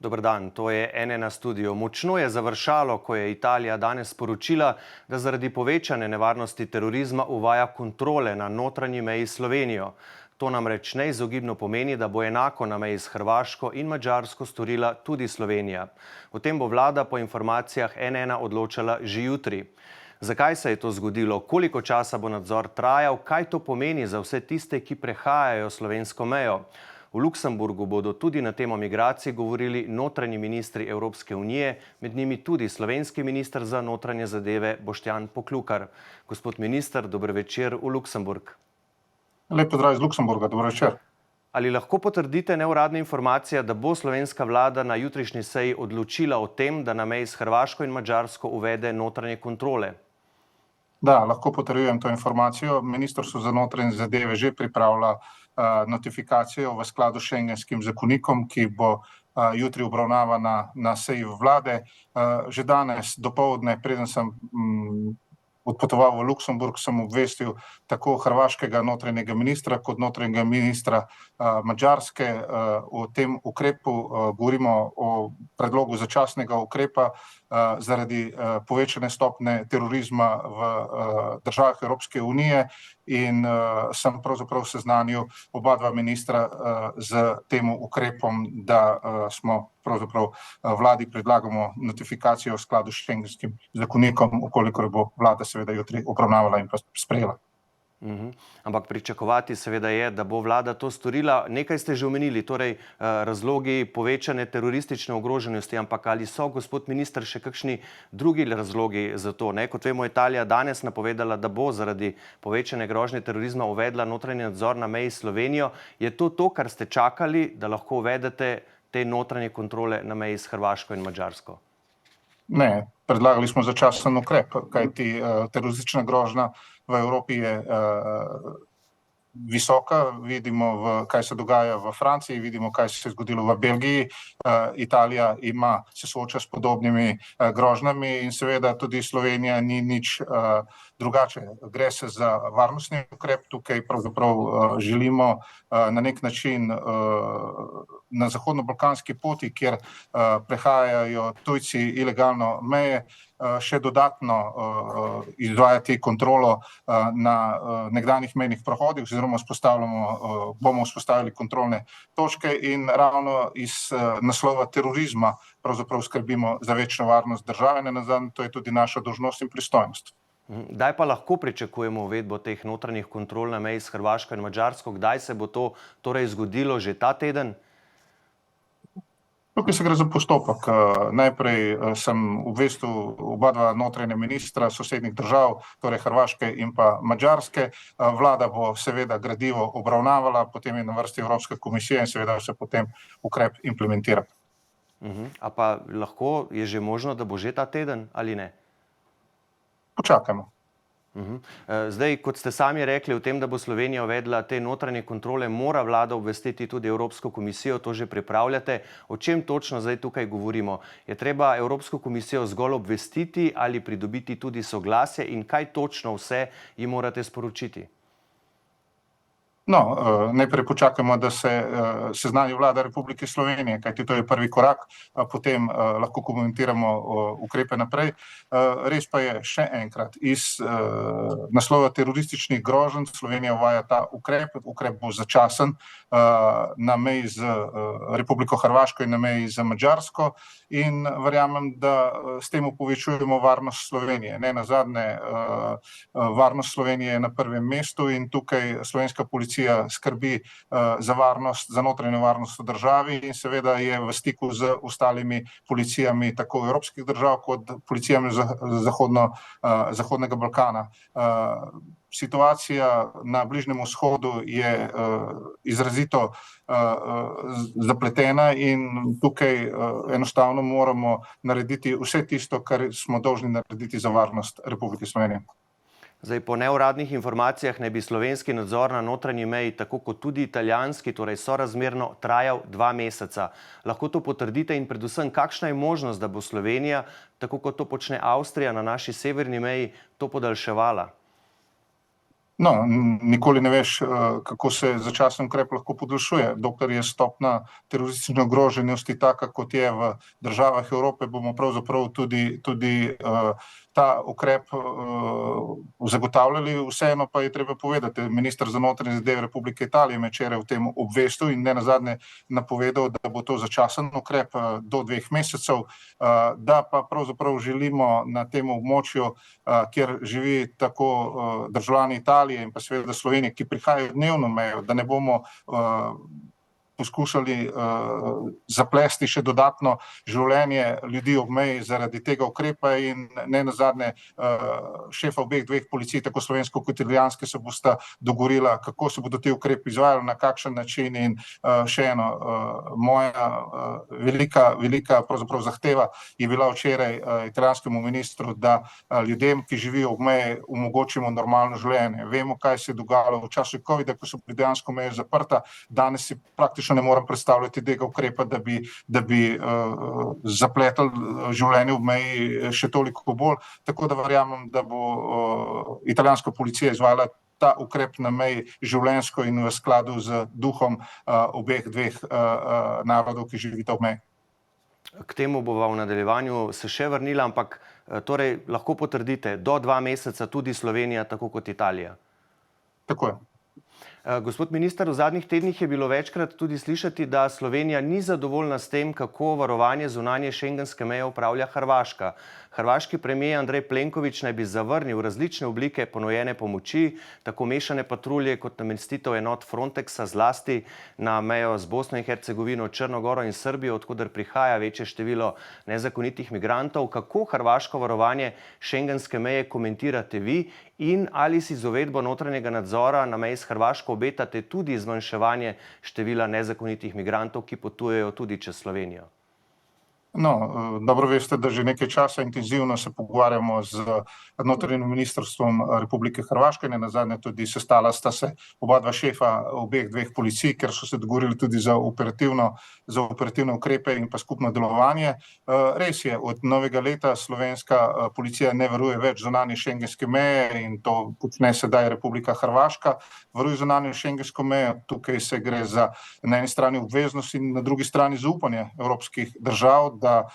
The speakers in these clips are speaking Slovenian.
dober dan. To je NN Studio. Močno je završalo, ko je Italija danes sporočila, da zaradi povečane nevarnosti terorizma uvaja kontrole na notranji meji s Slovenijo. To namreč neizogibno pomeni, da bo enako na meji s Hrvaško in Madžarsko storila tudi Slovenija. O tem bo vlada po informacijah NN odločala že jutri. Zakaj se je to zgodilo? Koliko časa bo nadzor trajal? Kaj to pomeni za vse tiste, ki prehajajo slovensko mejo? V Luksemburgu bodo tudi na temo migracij govorili notranji ministri Evropske unije, med njimi tudi slovenski minister za notranje zadeve Boštjan Poklukar. Gospod minister, dober večer v Luksemburg. Lep pozdrav iz Luksemburga, dober večer. Ali lahko potrdite neuradne informacije, da bo slovenska vlada na jutrišnji seji odločila o tem, da na meji s Hrvaško in Madžarsko uvede notranje kontrole? Da, lahko potrjujem to informacijo. Ministrstvo za notranje zadeve že pripravlja notifikacijo v skladu s Schengenskim zakonikom, ki bo jutri obravnavana na seji vlade. Že danes dopoldne, preden sem odpotoval v Luksemburg, sem obvestil tako hrvaškega notranjega ministra kot notranjega ministra Madžarske o tem ukrepu. Govorimo o predlogu začasnega ukrepa zaradi povečane stopnje terorizma v državah Evropske unije in sem pravzaprav seznanil oba dva ministra z tem ukrepom, da smo pravzaprav vladi predlagamo notifikacijo v skladu s Schengenskim zakonikom, ukolikor bo vlada seveda jutri obravnavala in pa sprejela. Ampak pričakovati seveda je, da bo vlada to storila. Nekaj ste že omenili, torej razlogi povečane teroristične ogroženosti, ampak ali so, gospod minister, še kakšni drugi razlogi za to? Kot vemo, Italija danes napovedala, da bo zaradi povečane grožnje terorizma uvedla notranji nadzor na meji s Slovenijo. Je to, kar ste čakali, da lahko uvedete te notranje kontrole na meji s Hrvaško in Madžarsko? Ne, predlagali smo začasen ukrep, kajti teroristična grožnja v Evropi je visoka. Vidimo, kaj se dogaja v Franciji, vidimo, kaj se je zgodilo v Belgiji. Italija se sooča s podobnimi grožnjami in seveda tudi Slovenija ni nič drugače. Gre se za varnostni ukrep. Tukaj pravzaprav želimo na nek način na zahodno-balkanski poti, kjer prehajajo tujci ilegalno meje, še dodatno izvajati kontrolo na nekdanjih mejnih prehodih, oziroma bomo vzpostavili kontrolne točke in ravno iz naslova terorizma pravzaprav skrbimo za večjo varnost države, nenazadnje to je tudi naša dolžnost in pristojnost. Kdaj pa lahko pričakujemo uvedbo teh notranjih kontrol na meji s Hrvaško in Madžarsko? Kdaj se bo to torej zgodilo, že ta teden? Tukaj se gre za postopek. Najprej sem obvestil oba dva notranja ministra sosednjih držav, torej Hrvaške in pa Madžarske. Vlada bo seveda gradivo obravnavala, potem je na vrsti Evropska komisija in seveda se potem ukrep implementira. A pa lahko je že možno, da bo že ta teden ali ne? Počakajmo. Zdaj, kot ste sami rekli, o tem, da bo Slovenija uvedla te notranje kontrole, mora vlada obvestiti tudi Evropsko komisijo, to že pripravljate. O čem točno zdaj tukaj govorimo? Je treba Evropsko komisijo zgolj obvestiti ali pridobiti tudi soglasje in kaj točno vse jim morate sporočiti? No, najprej počakajmo, da se seznani vlada Republike Slovenije, kajti to je prvi korak, potem lahko komentiramo ukrepe naprej. Res pa je še enkrat, iz naslova terorističnih groženj Slovenija uvaja ta ukrep. Ukrep bo začasen na meji z Republiko Hrvaško in na meji z Madžarsko in verjamem, da s tem povečujemo varnost Slovenije. Nenazadnje, varnost Slovenije je na prvem mestu in tukaj slovenska policija skrbi za varnost, za notranjo varnost v državi in seveda je v stiku z ostalimi policijami tako evropskih držav kot policijami Zahodnega Balkana. Situacija na Bližnjem vzhodu je izrazito zapletena in tukaj enostavno moramo narediti vse tisto, kar smo dolžni narediti za varnost Republike Slovenije. Zdaj, po neuradnih informacijah naj bi slovenski nadzor na notranji meji, tako kot tudi italijanski, torej sorazmerno trajal 2 meseca. Lahko to potrdite in predvsem, kakšna je možnost, da bo Slovenija, tako kot to počne Avstrija na naši severni meji, to podaljševala? No, nikoli ne veš, kako se začasen ukrep lahko podaljšuje. Dokler je stopna teroristične ogroženosti taka, kot je v državah Evrope, bomo pravzaprav tudi ta ukrep zagotavljali. Vseeno pa je treba povedati, minister za notranje zadeve Republike Italije me včeraj o tem obvestil in nenazadnje napovedal, da bo to začasen ukrep do 2 mesecev, da pa pravzaprav želimo na tem območju, kjer živi tako državljani Italije in pa seveda Slovenije, ki prihajajo dnevno mejo, da ne bomo poskušali zaplesti še dodatno življenje ljudi ob meji zaradi tega ukrepa in nenazadnje šefa obeh dveh policij, tako slovensko kot italijanske, se bosta dogovorila, kako se bodo ti ukrepi izvajali, na kakšen način in še eno, moja velika pravzaprav zahteva je bila včeraj italijanskemu ministru, da ljudem, ki živijo ob meji, omogočimo normalno življenje. Vemo, kaj se je dogajalo v času covida, ko so bili dejansko meje zaprta, danes si praktično ne morem predstavljati tega ukrepa, da bi zapletali življenje ob meji še toliko bolj, tako da verjamem, da bo italijanska policija izvajala ta ukrep na meji življenjsko in v skladu z duhom obeh dveh narodov, ki živita ob meji. K temu bova v nadaljevanju se še vrnila, ampak torej lahko potrdite, do 2 meseca tudi Slovenija, tako kot Italija. Tako je. Gospod minister, v zadnjih tednih je bilo večkrat tudi slišati, da Slovenija ni zadovoljna s tem, kako varovanje zunanje šengenske meje upravlja Hrvaška. Hrvaški premier Andrej Plenković naj bi zavrnil različne oblike ponujene pomoči, tako mešane patrulje kot namestitev enot Frontexa, zlasti na mejo z Bosno in Hercegovino, Črno goro in Srbijo, odkuder prihaja večje število nezakonitih migrantov. Kako hrvaško varovanje šengenske meje komentirate vi in ali si z uvedbo notranjega nadzora na meji s Hrvaško obetate tudi zmanjševanje števila nezakonitih migrantov, ki potujejo tudi čez Slovenijo? No, dobro veste, da že nekaj časa intenzivno se pogovarjamo z notranjim ministrstvom Republike Hrvaške, nenazadnje tudi sestala sta se oba dva šefa obeh dveh policij, ker so se dogovorili tudi za operativne ukrepe in pa skupno delovanje. Res je, od novega leta slovenska policija ne varuje več zunanje šengenske meje in to počne sedaj Republika Hrvaška. Varuje zunanje šengensko mejo, tukaj se gre za na eni strani obveznost in na drugi strani zaupanje evropskih držav, da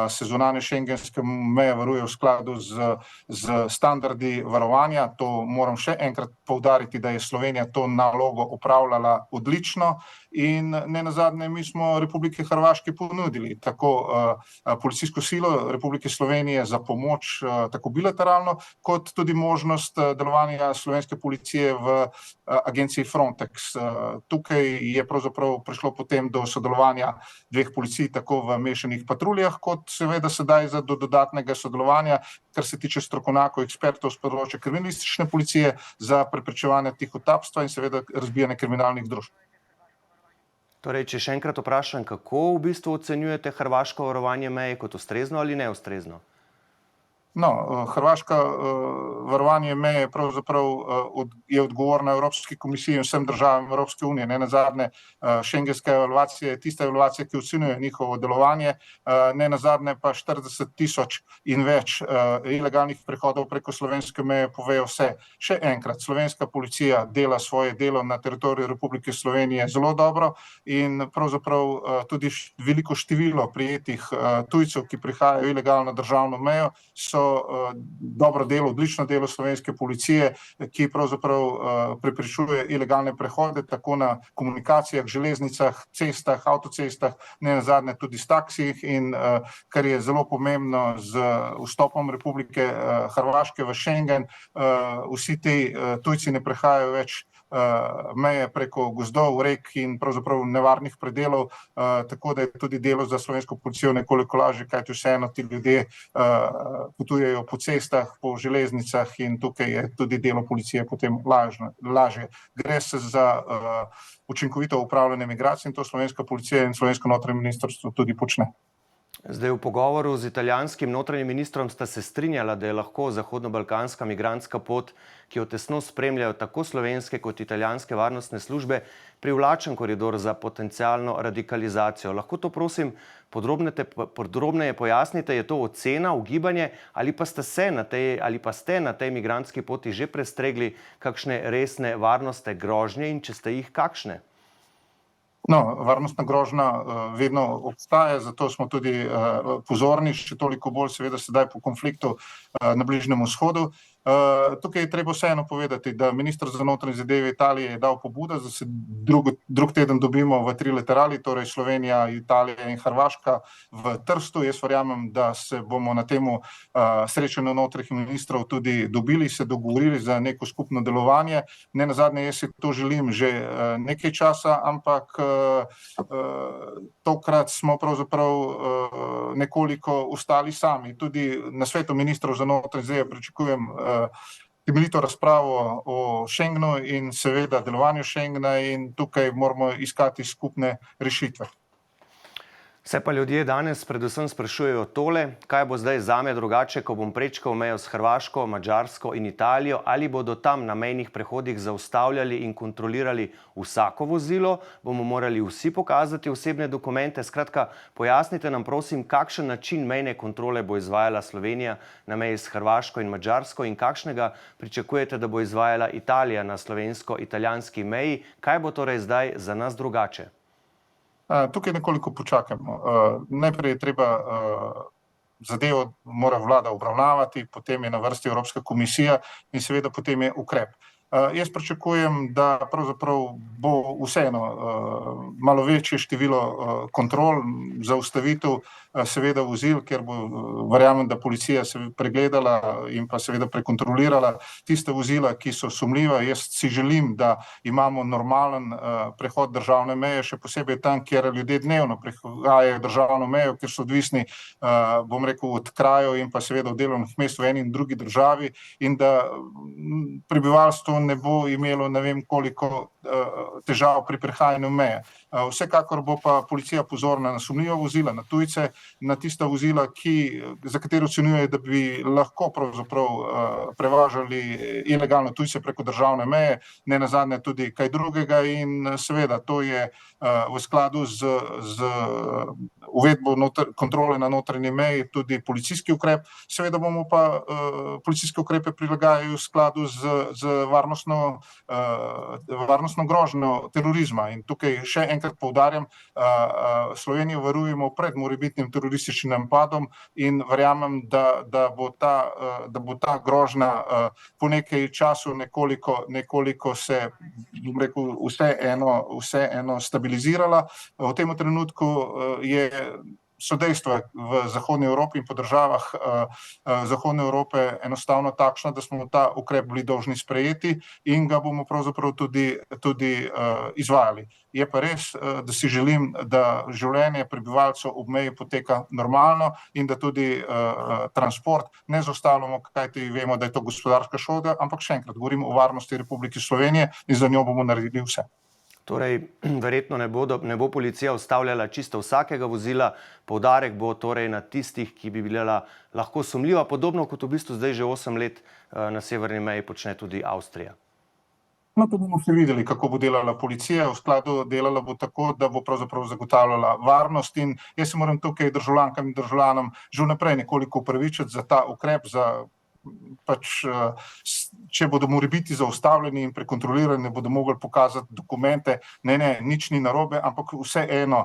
se zunanje šengenske meje varuje v skladu z standardi varovanja. To moram še enkrat poudariti, da je Slovenija to nalogo opravljala odlično in nenazadnje mi smo Republike Hrvaške ponudili tako policijsko silo Republike Slovenije za pomoč tako bilateralno, kot tudi možnost delovanja slovenske policije v agenciji Frontex. Tukaj je pravzaprav prišlo potem do sodelovanja dveh policij tako v mešanih patruljah, kot seveda sedaj do dodatnega sodelovanja, kar se tiče strokovnjakov, ekspertov z področja kriminalistične policije za preprečevanje tihotapstva in seveda razbijanje kriminalnih družb. Torej, če še enkrat vprašam, kako v bistvu ocenjujete hrvaško varovanje meje, kot ustrezno ali neustrezno? No, hrvaška varovanje meje pravzaprav je odgovorna Evropski komisiji in vsem državam Evropske unije. Nenazadnje šengenska evalvacija je tista evalvacija, ki ocenjuje njihovo delovanje, nenazadnje pa 40.000 in več ilegalnih prehodov preko slovenske meje povejo vse. Še enkrat, slovenska policija dela svoje delo na teritoriju Republike Slovenije zelo dobro in pravzaprav tudi veliko število prijetih tujcev, ki prihajajo ilegalno na državno mejo, so dobro delo, odlično delo slovenske policije, ki pravzaprav preprečuje ilegalne prehode tako na komunikacijah, železnicah, cestah, avtocestah, nenazadnje tudi s taksijih in kar je zelo pomembno z vstopom Republike Hrvaške v Schengen, vsi ti tujci ne prehajajo več meje preko gozdov, rek in pravzaprav nevarnih predelov, tako da je tudi delo za slovensko policijo nekoliko lažje, kajti vseeno ti ljudje potujejo po cestah, po železnicah in tukaj je tudi delo policije potem lažje. Gre se za učinkovito upravljanje migracij in to slovenska policija in slovensko notranje ministrstvo tudi počne. Zdaj v pogovoru z italijanskim notranjim ministrom sta se strinjala, da je lahko zahodno-balkanska migrantska pot, ki jo tesno spremljajo tako slovenske kot italijanske varnostne službe, privlačen koridor za potencialno radikalizacijo. Lahko to prosim podrobneje pojasnite, je to ocena, ugibanje ali pa ste na tej migrantski poti že prestregli kakšne resne varnostne grožnje in če ste jih, kakšne? No, varnostna grožnja vedno obstaja, zato smo tudi pozorni, še toliko bolj seveda sedaj po konfliktu na Bližnjem vzhodu. Tukaj je treba vseeno povedati, da minister za notranje zadeve Italije je dal pobudo, da se drug teden dobimo v trilaterali, torej Slovenija, Italija in Hrvaška v Trstu. Jaz verjamem, da se bomo na temu srečanju notranjih ministrov tudi dobili, se dogovorili za neko skupno delovanje. Ne nazadnje, jaz si to želim že nekaj časa, ampak tokrat smo pravzaprav nekoliko ostali sami. Tudi na svetu ministrov za notranje zadeve pričakujem temeljito razpravo o Schengenu in seveda delovanju Schengena in tukaj moramo iskati skupne rešitve. Se pa ljudje danes predvsem sprašujejo tole, kaj bo zdaj zame drugače, ko bom prečkal mejo s Hrvaško, Madžarsko in Italijo, ali bodo tam na mejnih prehodih zaustavljali in kontrolirali vsako vozilo, bomo morali vsi pokazati osebne dokumente. Skratka, pojasnite nam prosim, kakšen način mejne kontrole bo izvajala Slovenija na meji s Hrvaško in Madžarsko in kakšnega pričakujete, da bo izvajala Italija na slovensko-italijanski meji. Kaj bo torej zdaj za nas drugače? Tukaj nekoliko počakajmo. Najprej je treba zadevo mora vlada obravnavati, potem je na vrsti Evropska komisija in seveda potem je ukrep. Jaz pričakujem, da pravzaprav bo vseeno malo večje število kontrol, zaustavitev seveda vozil, ker bo verjamem, da policija se pregledala in pa seveda prekontrolirala tiste vozila, ki so sumljiva. Jaz si želim, da imamo normalen prehod državne meje, še posebej tam, kjer ljudje dnevno prehajajo državno mejo, ker so odvisni, bom rekel, od krajev in pa seveda od delovnih mest v eni in drugi državi in da prebivalstvo ne bo imelo ne vem koliko težav pri prehajanju meje. Vsekakor bo pa policija pozorna na sumljiva vozila, na tujce, na tista vozila, za katero ocenjuje, da bi lahko pravzaprav prevažali ilegalno tujce preko državne meje, ne nazadnje tudi kaj drugega in seveda to je v skladu z uvedbo kontrole na notranji meji tudi policijski ukrep. Seveda bomo pa policijske ukrepe prilagajali v skladu z varnostno grožnjo terorizma. In tukaj še enkrat poudarjam, Slovenijo varujemo pred morebitnim terorističnim napadom in verjamem, da bo ta grožnja po nekaj času nekoliko se, bom rekel, vseeno stabilizirala. V tem trenutku so dejstva v Zahodni Evropi in po državah Zahodne Evrope enostavno takšna, da smo ta ukrep bili dolžni sprejeti in ga bomo pravzaprav tudi izvajali. Je pa res, da si želim, da življenje prebivalcev ob meji poteka normalno in da tudi transport ne zaustavljamo, kajti vemo, da je to gospodarska škoda, ampak še enkrat govorimo o varnosti Republike Slovenije in za njo bomo naredili vse. Torej, verjetno ne bo policija ustavljala čisto vsakega vozila, poudarek bo torej na tistih, ki bi bila lahko sumljiva, podobno kot v bistvu zdaj že 8 let na severni meji počne tudi Avstrija. No, to bomo še videli, kako bo delala policija. V skladu delala bo tako, da bo pravzaprav zagotavljala varnost in jaz se moram tukaj državljankam in državljanom že vnaprej nekoliko upravičiti za ta ukrep, če bodo morebiti zaustavljeni in prekontrolirani, ne bodo mogli pokazati dokumente, ne, nič ni narobe, ampak vseeno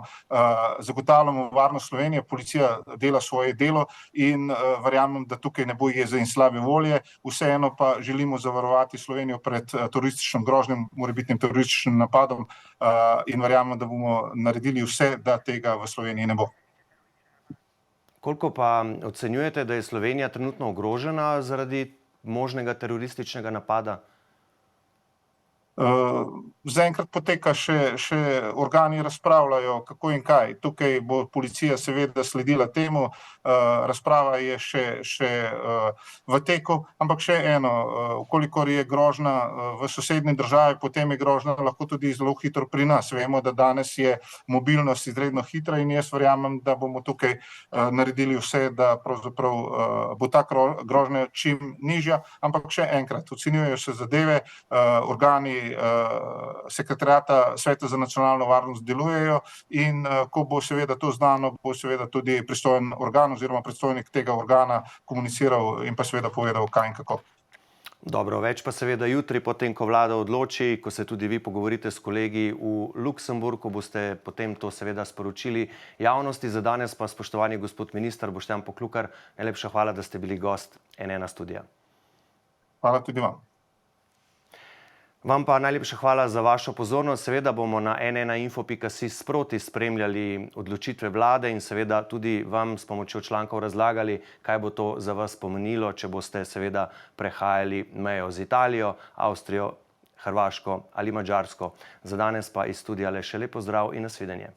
zagotavljamo varnost Slovenije, policija dela svoje delo in verjamem, da tukaj ne bo jeze in slabe volje, vseeno pa želimo zavarovati Slovenijo pred terorističnim grožnjem, morebitnim terorističnim napadom in verjamem, da bomo naredili vse, da tega v Sloveniji ne bo. Koliko pa ocenjujete, da je Slovenija trenutno ogrožena zaradi možnega terorističnega napada? Zaenkrat poteka še organi razpravljajo, kako in kaj. Tukaj bo policija seveda sledila temu, razprava je še v teku, ampak še eno, kolikor je grožnja v sosednji državi, potem je grožnja lahko tudi zelo hitro pri nas. Vemo, da danes je mobilnost izredno hitra in jaz verjamem, da bomo tukaj naredili vse, da pravzaprav bo ta grožnja čim nižja, ampak še enkrat, ocenjujejo se zadeve, organi sekretariata Sveta za nacionalno varnost delujejo in ko bo seveda to znano, bo seveda tudi pristojen organ oziroma predstojnik tega organa komuniciral in pa seveda povedal, kaj in kako. Dobro, več pa seveda jutri, potem, ko vlada odloči, ko se tudi vi pogovorite s kolegi v Luksemburgu, boste potem to seveda sporočili javnosti. Za danes pa, spoštovani gospod minister Boštjan Poklukar, najlepša hvala, da ste bili gost N1 studia. Hvala tudi vam. Vam pa najlepša hvala za vašo pozornost. Seveda bomo na n1info.si sproti spremljali odločitve vlade in seveda tudi vam s pomočjo člankov razlagali, kaj bo to za vas pomenilo, če boste seveda prehajali mejo z Italijo, Avstrijo, Hrvaško ali Madžarsko. Za danes pa iz studia le še lep pozdrav in nasvidenje.